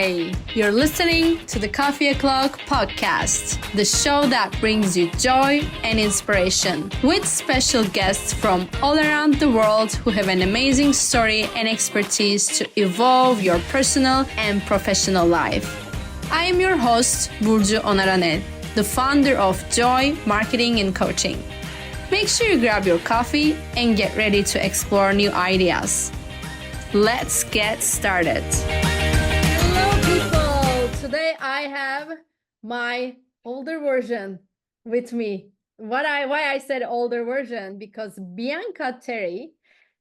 Hey, you're listening to the Coffee O'Clock podcast, the show that brings you joy and inspiration, with special guests from all around the world who have an amazing story and expertise to evolve your personal and professional life. I am your host, Burcu Onaranel, the founder of Joy Marketing and Coaching. Make sure you grab your coffee and get ready to explore new ideas. Let's get started. Hello, people. Today I have my older version with me. Why I said older version? Because Bianca Terry,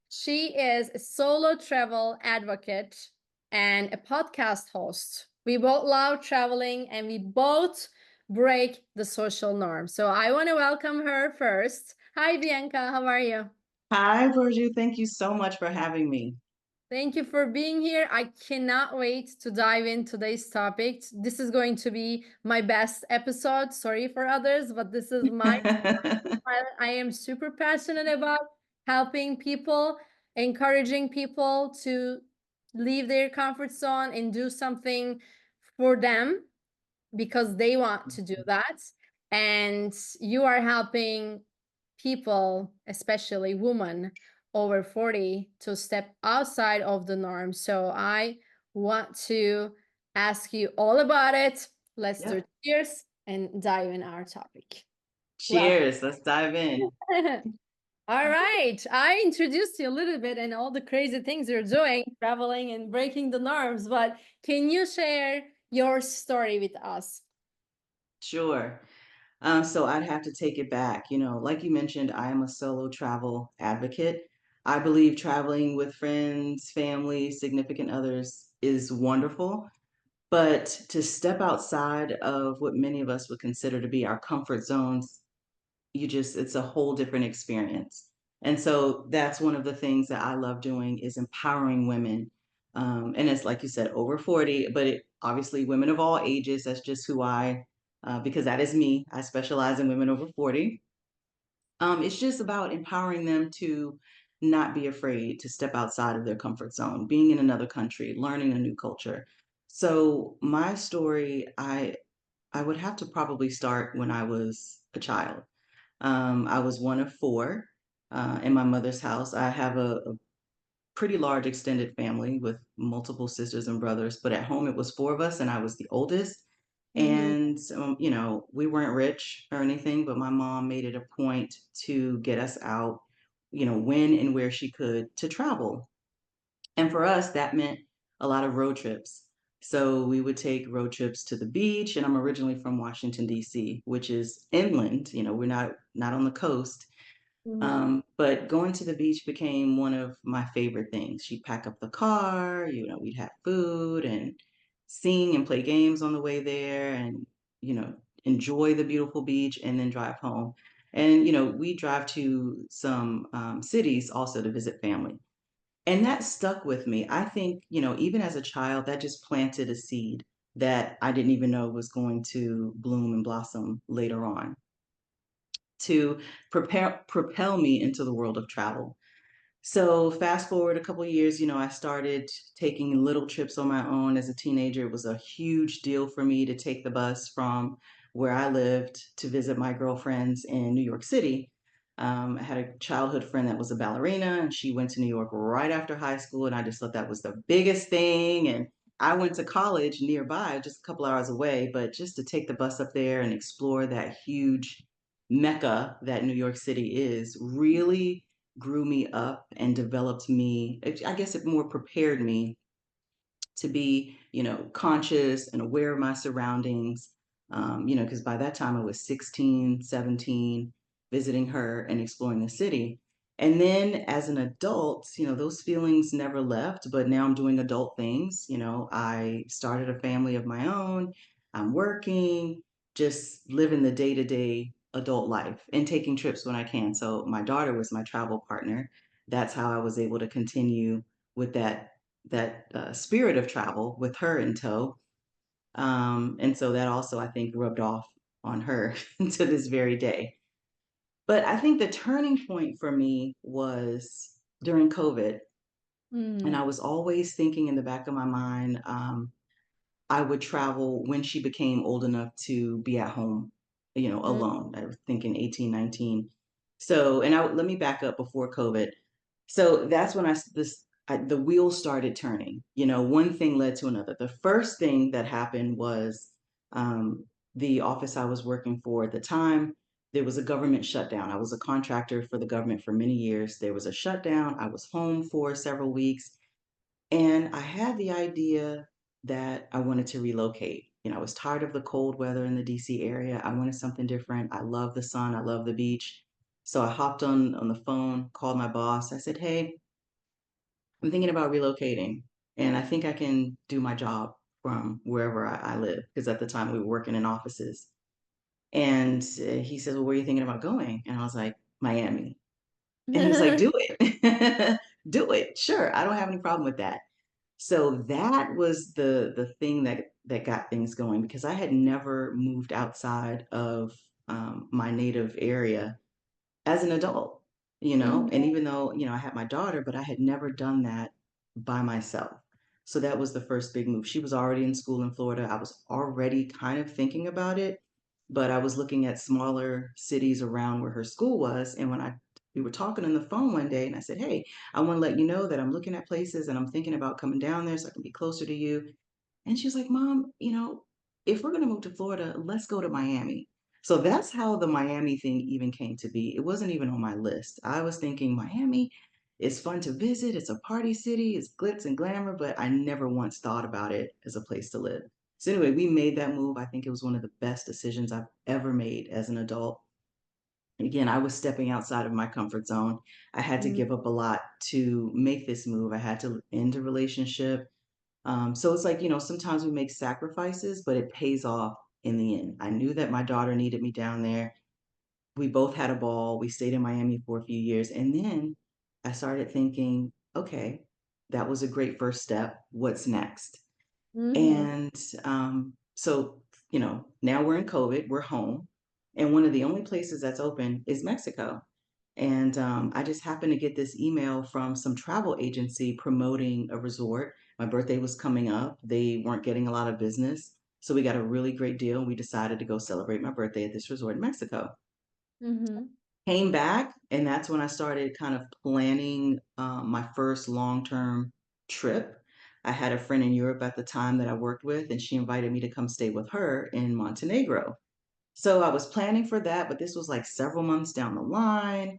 she is a solo travel advocate and a podcast host. We both love traveling and we both break the social norm. So I want to welcome her first. Hi, Bianca. How are you? Hi, Burcu. Thank you so much for having me. Thank you for being here. I cannot wait to dive in today's topic. This is going to be my best episode. Sorry for others, but this is my I am super passionate about helping people, encouraging people to leave their comfort zone and do something for them because they want to do that. And you are helping people, especially women over 40, to step outside of the norm. So I want to ask you all about it. Let's do cheers and dive in our topic. Cheers. Let's dive in. All right. I introduced you a little bit and all the crazy things you're doing, traveling and breaking the norms, but can you share your story with us? Sure. So I'd have to take it back. Like you mentioned, I am a solo travel advocate. I believe traveling with friends, family, significant others is wonderful. But to step outside of what many of us would consider to be our comfort zones, it's a whole different experience. And so that's one of the things that I love doing is empowering women. And it's like you said, over 40, but obviously women of all ages, that's just because that is me. I specialize in women over 40. It's just about empowering them to not be afraid to step outside of their comfort zone, being in another country, learning a new culture. So my story, I would have to probably start when I was a child. I was one of four in my mother's house. I have a pretty large extended family with multiple sisters and brothers, but at home it was four of us, and I was the oldest. And, we weren't rich or anything, but my mom made it a point to get us out, when and where she could to travel. And for us, that meant a lot of road trips. So we would take road trips to the beach, and I'm originally from Washington, D.C., which is inland. We're not on the coast. But going to the beach became one of my favorite things. She'd pack up the car, we'd have food and sing and play games on the way there and, enjoy the beautiful beach and then drive home. And, we drive to some cities also to visit family. And that stuck with me. I think, even as a child, that just planted a seed that I didn't even know was going to bloom and blossom later on to propel me into the world of travel. So fast forward a couple of years, I started taking little trips on my own as a teenager. It was a huge deal for me to take the bus from where I lived to visit my girlfriends in New York City. I had a childhood friend that was a ballerina, and she went to New York right after high school, and I just thought that was the biggest thing. And I went to college nearby, just a couple hours away, but just to take the bus up there and explore that huge mecca that New York City is really grew me up and developed me. I guess it more prepared me to be, conscious and aware of my surroundings. Because by that time I was 16, 17, visiting her and exploring the city. And then as an adult, those feelings never left, but now I'm doing adult things. I started a family of my own. I'm working, just living the day to day adult life and taking trips when I can. So my daughter was my travel partner. That's how I was able to continue with that spirit of travel with her in tow. And so that also, I think, rubbed off on her to this very day. But I think the turning point for me was during COVID. And I was always thinking in the back of my mind, I would travel when she became old enough to be at home, alone. I was thinking 18, 19. So, and let me back up before COVID. So that's when the wheels started turning. One thing led to another. The first thing that happened was um, the office I was working for at the time, there was a government shutdown. I was a contractor for the government for many years. There was a shutdown. I was home for several weeks. And I had the idea that I wanted to relocate. I was tired of the cold weather in the DC area. I wanted something different. I love the sun. I love the beach. So I hopped on the phone, called my boss. I said, "Hey, I'm thinking about relocating, and I think I can do my job from wherever I live." Because at the time we were working in offices. And he says, "Well, where are you thinking about going?" And I was like, "Miami." And he's like, "Do it. Do it. Sure. I don't have any problem with that." So that was the thing that got things going because I had never moved outside of my native area as an adult, and even though, I had my daughter, but I had never done that by myself. So that was the first big move. She was already in school in Florida. I was already kind of thinking about it, but I was looking at smaller cities around where her school was. And we were talking on the phone one day and I said, "Hey, I want to let you know that I'm looking at places and I'm thinking about coming down there so I can be closer to you." And she was like, "Mom, if we're going to move to Florida, let's go to Miami." So that's how the Miami thing even came to be. It wasn't even on my list. I was thinking Miami is fun to visit. It's a party city. It's glitz and glamour, but I never once thought about it as a place to live. So anyway, we made that move. I think it was one of the best decisions I've ever made as an adult. Again, I was stepping outside of my comfort zone. I had to give up a lot to make this move. I had to end a relationship. So it's like, sometimes we make sacrifices, but it pays off in the end. I knew that my daughter needed me down there. We both had a ball. We stayed in Miami for a few years. And then I started thinking, okay, that was a great first step. What's next? Mhm. And so, now we're in COVID, we're home. And one of the only places that's open is Mexico. And I just happened to get this email from some travel agency promoting a resort. My birthday was coming up. They weren't getting a lot of business. So we got a really great deal. We decided to go celebrate my birthday at this resort in Mexico. Mhm. Came back, and that's when I started kind of planning my first long-term trip. I had a friend in Europe at the time that I worked with, and she invited me to come stay with her in Montenegro. So I was planning for that, but this was like several months down the line.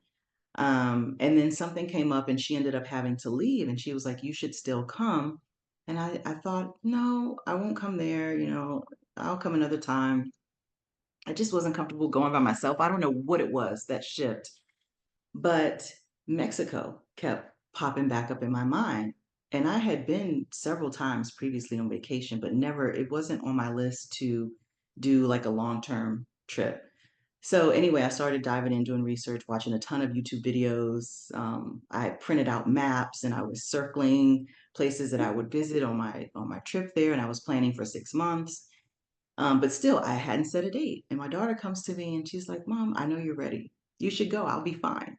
And then something came up and she ended up having to leave and she was like, "You should still come." And I thought, no, I won't come there, I'll come another time. I just wasn't comfortable going by myself. I don't know what it was, that shift. But Mexico kept popping back up in my mind. And I had been several times previously on vacation, but it wasn't on my list to do like a long-term trip. So anyway, I started diving in, doing research, watching a ton of YouTube videos. I printed out maps and I was circling places that I would visit on my trip there, and I was planning for 6 months. But still, I hadn't set a date. And my daughter comes to me and she's like, "Mom, I know you're ready. You should go. I'll be fine."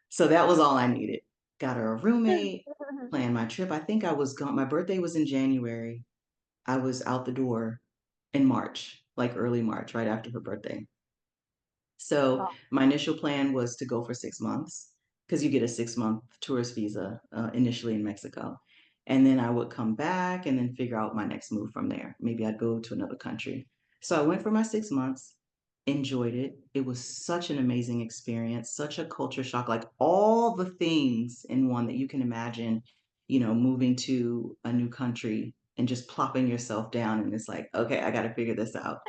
So that was all I needed. Got her a roommate, planned my trip. I think I was gone. My birthday was in January. I was out the door in March, like early March, right after her birthday. So Wow. my initial plan was to go for 6 months because you get a 6-month tourist visa initially in Mexico. And then I would come back and then figure out my next move from there. Maybe I'd go to another country. So I went for my 6 months, enjoyed it. It was such an amazing experience, such a culture shock, like all the things in one that you can imagine, moving to a new country and just plopping yourself down. And it's like, okay, I got to figure this out.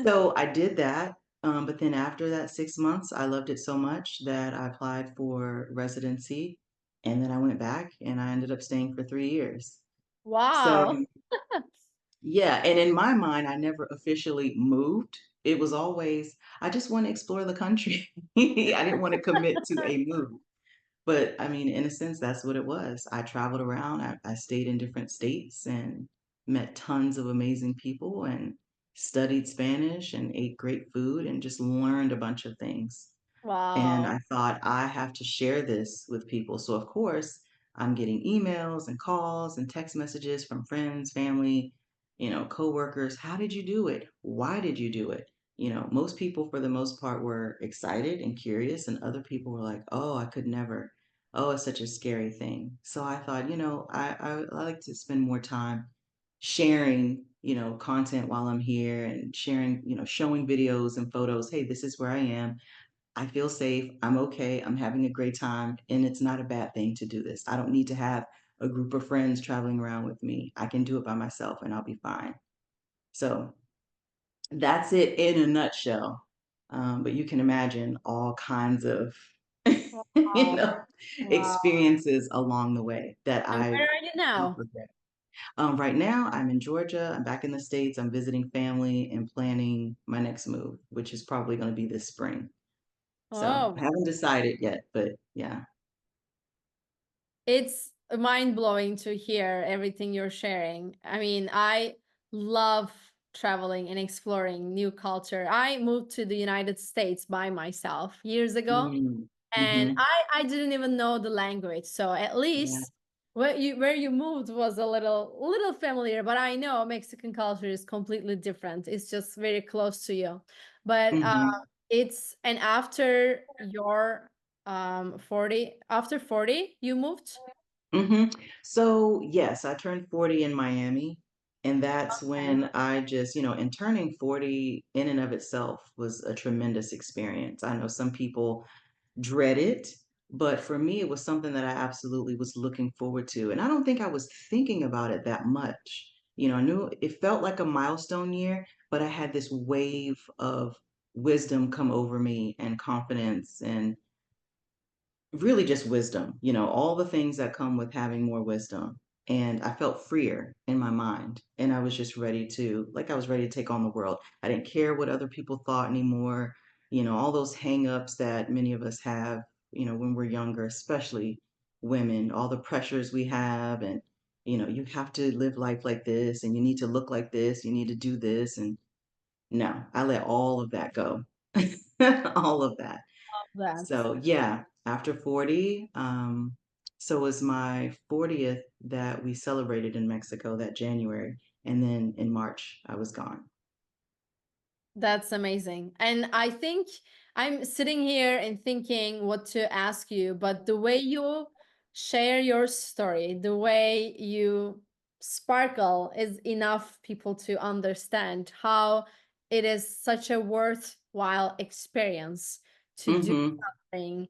So I did that. But then after that 6 months, I loved it so much that I applied for residency. And then I went back and I ended up staying for 3 years. So Wow. yeah, and in my mind, I never officially moved. It was always, I just want to explore the country. I didn't want to commit to a move. But I mean, in a sense, that's what it was. I traveled around, I stayed in different states and met tons of amazing people and studied Spanish and ate great food and just learned a bunch of things. And Wow. I thought, I have to share this with people. So, of course, I'm getting emails and calls and text messages from friends, family. coworkers, how did you do it? Why did you do it? Most people for the most part were excited and curious, and other people were like, oh, I could never. Oh, it's such a scary thing. So I thought, I like to spend more time sharing, content while I'm here and sharing, showing videos and photos. Hey, this is where I am. I feel safe. I'm okay. I'm having a great time. And it's not a bad thing to do this. I don't need to have a group of friends traveling around with me. I can do it by myself and I'll be fine. So that's it in a nutshell. But you can imagine all kinds of, you Wow. know, Wow. experiences along the way that And I where are you don't now? regret. Right now, I'm in Georgia. I'm back in the States. I'm visiting family and planning my next move, which is probably going to be this spring. So I Oh, haven't decided yet, but yeah. it's mind blowing to hear everything you're sharing. I mean, I love traveling and exploring new culture. I moved to the United States by myself years ago, Mm, and mm-hmm. I didn't even know the language. So at Yeah. least where you moved was a little familiar, but I know Mexican culture is completely different. It's just very close to you. But Mm-hmm. it's and after your 40 after 40 you moved? Mm-hmm. So yes, I turned 40 in Miami, and that's Okay. when I just, and turning 40 in and of itself was a tremendous experience. I know some people dread it, but for me, it was something that I absolutely was looking forward to. And I don't think I was thinking about it that much. I knew it felt like a milestone year, but I had this wave of wisdom come over me and confidence and really just wisdom, all the things that come with having more wisdom. And I felt freer in my mind. And I was just ready to, like, I was ready to take on the world. I didn't care what other people thought anymore. All those hangups that many of us have, when we're younger, especially women, all the pressures we have. And, you have to live life like this and you need to look like this, you need to do this. And no, I let all of that go. All of that. That. So yeah, after 40, so it was my 40th that we celebrated in Mexico that January. And then in March, I was gone. That's amazing. And I think I'm sitting here and thinking what to ask you, but the way you share your story, the way you sparkle is enough people to understand how it is such a worthwhile experience to do Mm-hmm. something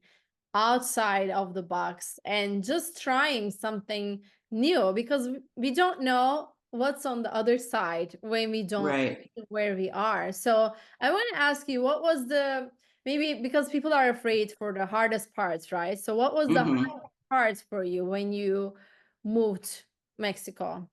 outside of the box and just trying something new because we don't know what's on the other side when we don't Right. where we are. So I want to ask you, what was the maybe because people are afraid for the hardest parts, right? So what was the hardest Mm-hmm. parts for you when you moved Mexico?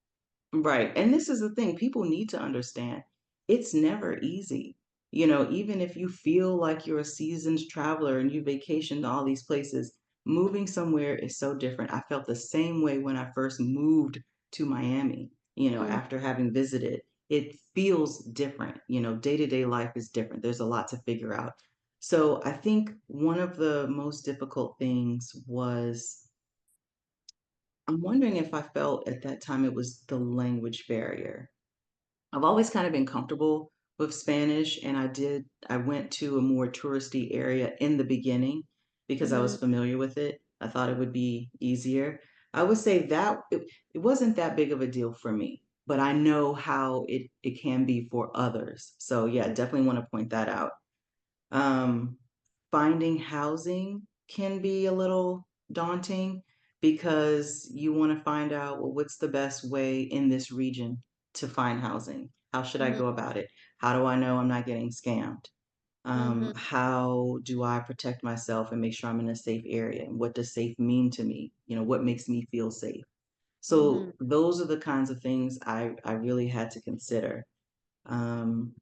Right. And this is the thing people need to understand. It's never easy. Even if you feel like you're a seasoned traveler and you vacation to all these places, moving somewhere is so different. I felt the same way when I first moved to Miami, Mm, after having visited. It feels different. Day-to-day life is different. There's a lot to figure out. So I think one of the most difficult things was I'm wondering if I felt at that time it was the language barrier. I've always kind of been comfortable with Spanish, and I went to a more touristy area in the beginning because I was mhm, familiar with it. I thought it would be easier. I would say that it wasn't that big of a deal for me, but I know how it can be for others. So yeah, definitely want to point that out. Um, Finding housing can be a little daunting because you want to find out, well, what's the best way in this region to find housing? How should I mhm, go about it? How do I know I'm not getting scammed? mhm, How do I protect myself and make sure I'm in a safe area? And what does safe mean to me? What makes me feel safe? mhm, So those are the kinds of things I really had to consider. Um,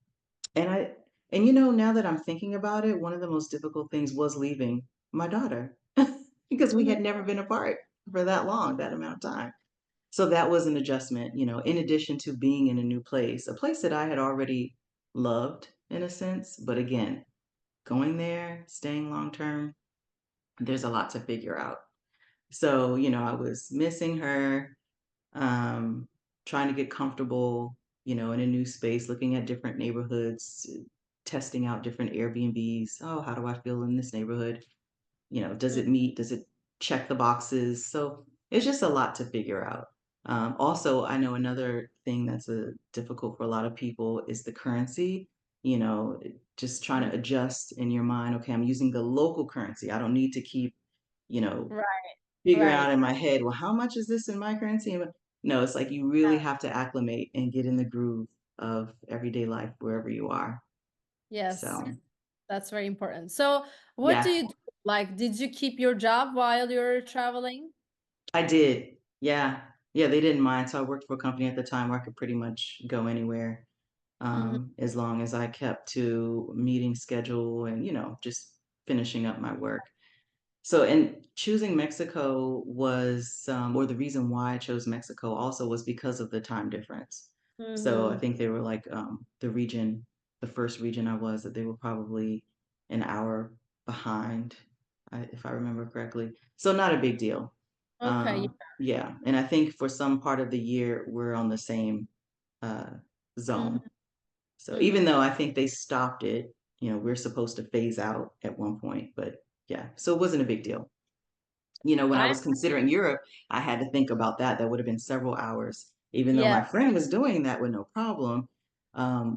and I, and now that I'm thinking about it, one of the most difficult things was leaving my daughter because we mhm, had never been apart for that long, that amount of time. So that was an adjustment, in addition to being in a new place, a place that I had already loved in a sense. But again, going there, staying long term, there's a lot to figure out. So, I was missing her, um, trying to get comfortable, in a new space, looking at different neighborhoods, testing out different Airbnbs. Oh, how do I feel in this neighborhood? Does it check the boxes? So it's just a lot to figure out. Also, I know another thing that's difficult for a lot of people is the currency. Just trying Mhm. to adjust in your mind. Okay, I'm using the local currency. I don't need to keep, you know, Right, figuring right. out in my head, well, how much is this in my currency? No, it's like you really have to acclimate and get in the groove of everyday life wherever you are. Yes, So, that's very important. So, what do yeah. you do? Like, did you keep your job while you're traveling? I did. Yeah. Yeah, they didn't mind. So I worked for a company at the time where I could pretty much go anywhere, Mhm, as long as I kept to meeting schedule and, just finishing up my work. So, and choosing Mexico was, or the reason why I chose Mexico also was because of the time difference. So I mhm. think they were like the first region I was, that they were probably an hour behind, if I remember correctly. So not a big deal. Okay, Yeah, and I think for some part of the year we're on the same uh, yeah. zone. So Mhm. even though I think they stopped it, we're supposed to phase out at one point, but yeah, so it wasn't a big deal. When I I was considering Europe, I had to think about that. That would have been several hours, even though Yeah. my friend was doing that with no problem.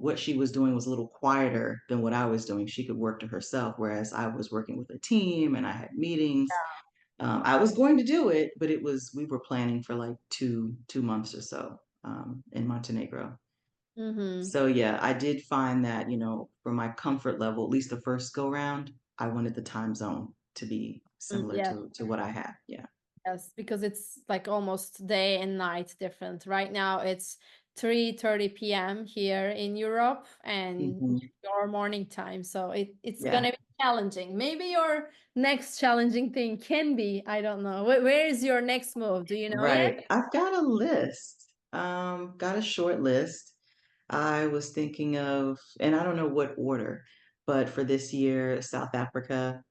What she was doing was a little quieter than what I was doing. She could work to herself, whereas I was working with a team and I had meetings. I was going to do it, but we were planning for like two months or so in Montenegro. Mhm. So yeah, I did find that, for my comfort level, at least the first go round, I wanted the time zone to be similar Yes, to what I had. Yeah. yes, because it's like almost day and night different. Right now it's 3:30 p.m. here in Europe and Hmm. your morning time. So it's Yeah. gonna be challenging. Maybe your next challenging thing can be, I don't know. Where is your next move? Do you know yet? Right. I've got a list. Got a short list. I was thinking of, and I don't know what order, but for this year, South Africa,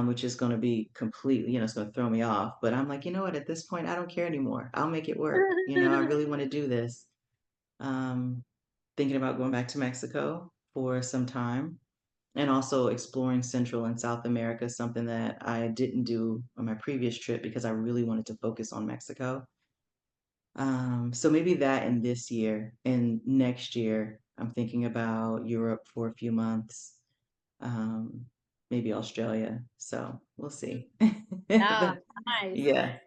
which is going to be completely, it's going to throw me off. But I'm like, you know what? At this point, I don't care anymore. I'll make it work. I really want to do this. Um, Thinking about going back to Mexico for some time and also exploring Central and South America, something that I didn't do on my previous trip because I really wanted to focus on Mexico. So maybe that in this year and next year, I'm thinking about Europe for a few months, um, maybe Australia. So we'll see. Yeah, But nice. yeah.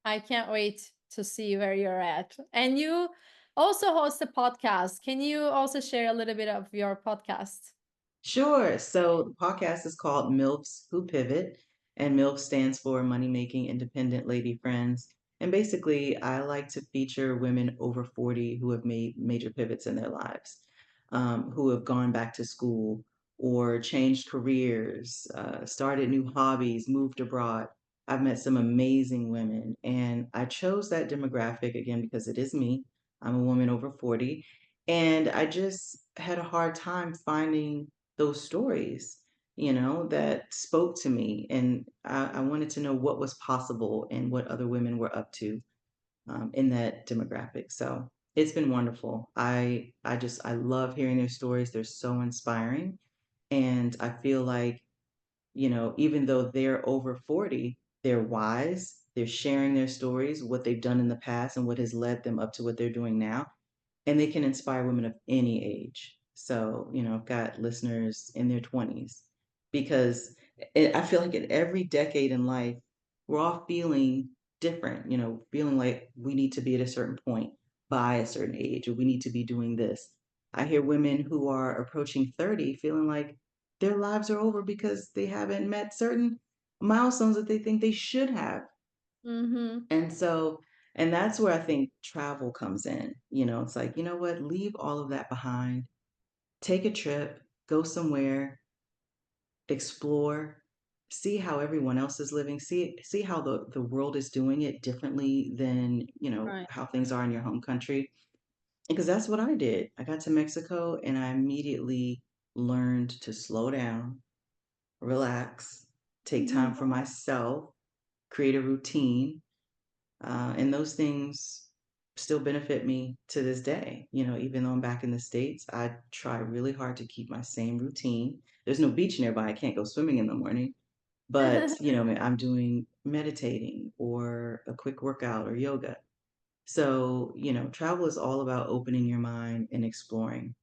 I can't wait to see where you're at. And you also host a podcast. Can you also share a little bit of your podcast? Sure. So the podcast is called MILFs Who Pivot, and MILF stands for Money Making Independent Lady Friends. And basically, I like to feature women over 40 who have made major pivots in their lives, who have gone back to school or changed careers, started new hobbies, moved abroad. I've met some amazing women, and I chose that demographic again because it is me. I'm a woman over 40, and I just had a hard time finding those stories, that spoke to me. And I wanted to know what was possible and what other women were up to in that demographic. So it's been wonderful. I love hearing their stories. They're so inspiring. And I feel like, even though they're over 40, they're wise. They're sharing their stories, what they've done in the past and what has led them up to what they're doing now, and they can inspire women of any age. So, I've got listeners in their 20s because I feel like at every decade in life, we're all feeling different, feeling like we need to be at a certain point by a certain age, or we need to be doing this. I hear women who are approaching 30 feeling like their lives are over because they haven't met certain milestones that they think they should have. Mm-hmm. And so, and that's where I think travel comes in. It's like, you know what, leave all of that behind, take a trip, go somewhere, explore, see how everyone else is living, see how the world is doing it differently than, Right. how things are in your home country. Because that's what I did. I got to Mexico and I immediately learned to slow down, relax, take time Mhm. for myself, create a routine. And those things still benefit me to this day. Even though I'm back in the States, I try really hard to keep my same routine. There's no beach nearby. I can't go swimming in the morning, but I'm doing meditating or a quick workout or yoga. So, travel is all about opening your mind and exploring.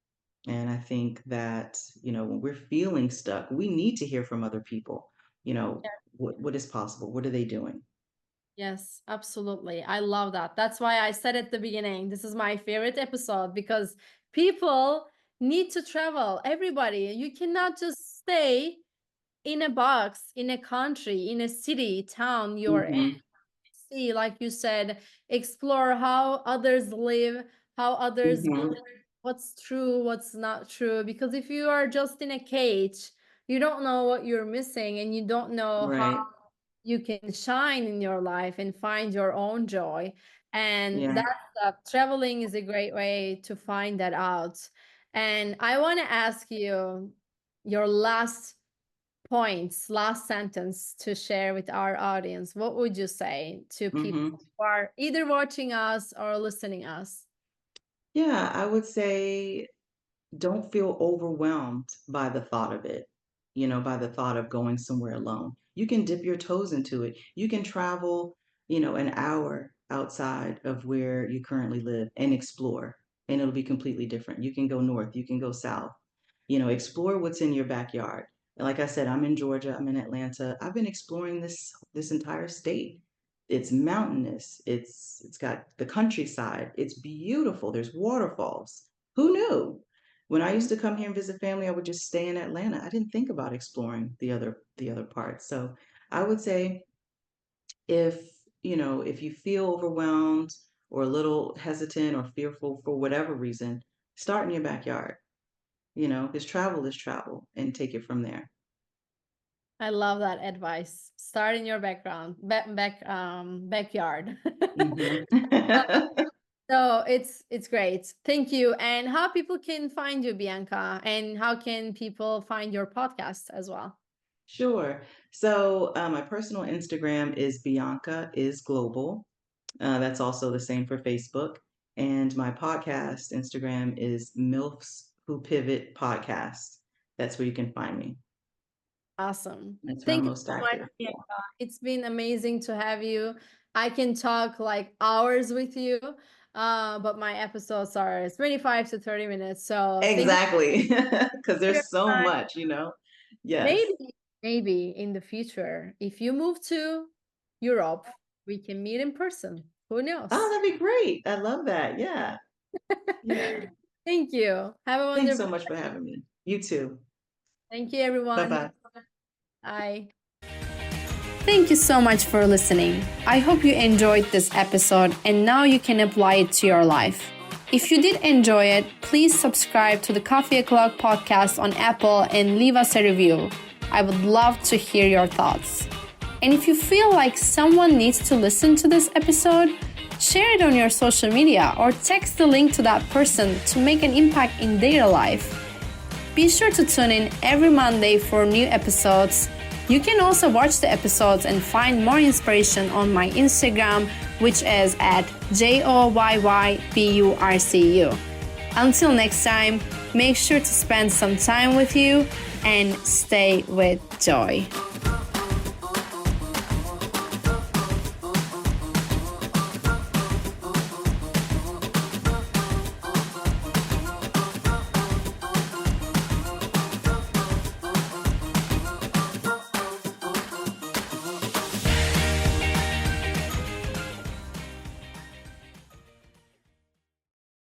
And I think that, when we're feeling stuck, we need to hear from other people. What is possible? What are they doing? Yes, absolutely. I love that. That's why I said at the beginning, this is my favorite episode because people need to travel. Everybody, you cannot just stay in a box, in a country, in a city, town you're in. Mm-hmm. See, like you said, explore how others live, how others Mm-hmm. believe, what's true, what's not true. Because if you are just in a cage, you don't know what you're missing and you don't know how Right. you can shine in your life and find your own joy. And Yeah. traveling is a great way to find that out. And I want to ask you your last points, last sentence to share with our audience. What would you say to people Mm-hmm. who are either watching us or listening us? Yeah, I would say don't feel overwhelmed by the thought of it, by the thought of going somewhere alone. You can dip your toes into it. You can travel, an hour outside of where you currently live and explore, and it'll be completely different. You can go north, you can go south, explore what's in your backyard. And like I said, I'm in Georgia, I'm in Atlanta. I've been exploring this entire state. It's mountainous. It's got the countryside. It's beautiful. There's waterfalls. Who knew? When I used to come here and visit family, I would just stay in Atlanta. I didn't think about exploring the other parts. So I would say if if you feel overwhelmed or a little hesitant or fearful for whatever reason, start in your backyard. Because travel is travel, and take it from there. I love that advice. Start in your backyard. Hmm. So it's great. Thank you. And how people can find you, Bianca, and how can people find your podcast as well? Sure. So my personal Instagram is Bianca is Global. That's also the same for Facebook. And my podcast Instagram is MILFs Who Pivot Podcast. That's where you can find me. Awesome. That's where I'm Thank you most so much, active. Bianca. It's been amazing to have you. I can talk like hours with you, but my episodes are 25 to 30 minutes. So thank you Exactly. Because for your there's so time. much. Yes. Maybe in the future, if you move to Europe, we can meet in person. Who Oh, knows? that'd be great. I love that. Yeah. Yeah. Thank you. Have a Thanks wonderful so much for day. having me. You too. Thank you, everyone. Bye-bye. Bye. Thank you so much for listening. I hope you enjoyed this episode and now you can apply it to your life. If you did enjoy it, please subscribe to the Coffee O'Clock podcast on Apple and leave us a review. I would love to hear your thoughts. And if you feel like someone needs to listen to this episode, share it on your social media or text the link to that person to make an impact in their life. Be sure to tune in every Monday for new episodes. You can also watch the episodes and find more inspiration on my Instagram, which is at JOYYBURCU. Until next time, make sure to spend some time with you and stay with joy.